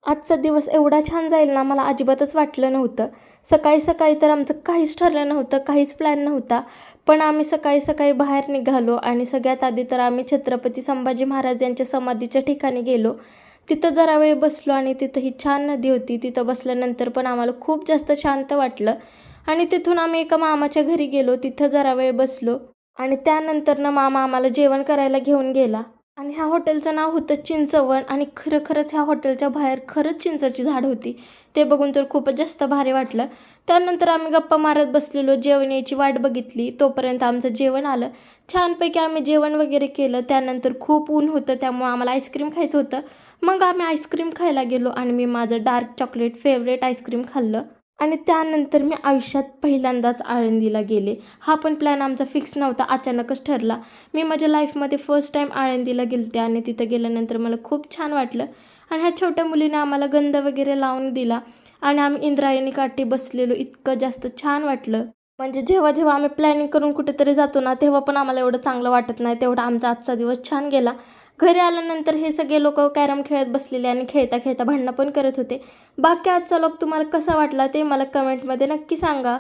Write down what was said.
आजचा दिवस एवढा छान जाईल ना मला अजिबातच वाटलं नव्हतं. सकाळी सकाळी तर आमचं काहीच ठरलं नव्हतं, काहीच प्लॅन नव्हता. पण आम्ही सकाळी सकाळी बाहेर निघालो आणि सगळ्यात आधी तर आम्ही छत्रपती संभाजी महाराज यांच्या समाधीच्या ठिकाणी गेलो. तिथं जरा वेळ बसलो आणि तिथं ही छान नदी होती. तिथं बसल्यानंतर पण आम्हाला खूप जास्त शांत वाटलं आणि तिथून आम्ही एका मामाच्या घरी गेलो. तिथं जरा वेळ बसलो आणि त्यानंतर ना मामा आम्हाला जेवण करायला घेऊन गेला. आणि ह्या हॉटेलचं नाव होतं चिंचवण आणि खरंच ह्या हॉटेलच्या बाहेर खरंच चिंचेची झाड होती. ते बघून तर खूपच जास्त भारी वाटलं. त्यानंतर आम्ही गप्पा मारत बसलेलो, जेवण यायची वाट बघितली. तोपर्यंत आमचं जेवण आलं. छानपैकी आम्ही जेवण वगैरे केलं. त्यानंतर खूप ऊन होतं त्यामुळं आम्हाला आईस्क्रीम खायचं होतं. मग आम्ही आईस्क्रीम खायला गेलो आणि मी माझं डार्क चॉकलेट फेवरेट आईस्क्रीम खाल्लं. आणि त्यानंतर मी आयुष्यात पहिल्यांदाच आळंदीला गेले. हा पण प्लॅन आमचा फिक्स नव्हता, अचानकच ठरला. मी माझ्या लाईफमध्ये फर्स्ट टाईम आळंदीला गेलते आणि तिथं गेल्यानंतर मला खूप छान वाटलं. आणि ह्या छोट्या मुलीने आम्हाला गंध वगैरे लावून दिला आणि आम्ही इंद्रायणी काठी बसलेलो. इतकं जास्त छान वाटलं. म्हणजे जेव्हा जेव्हा आम्ही प्लॅनिंग करून कुठेतरी जातो ना, तेव्हा पण आम्हाला एवढं चांगलं वाटत नाही. तेवढा आमचा आजचा दिवस छान गेला. घरी आल्यानंतर हे सगळे लोक कॅरम खेळत बसलेले आणि खेळता खेळता भांडणं पण करत होते. बाकी आजचा व्लॉग तुम्हाला कसा वाटला ते मला कमेंटमध्ये नक्की सांगा.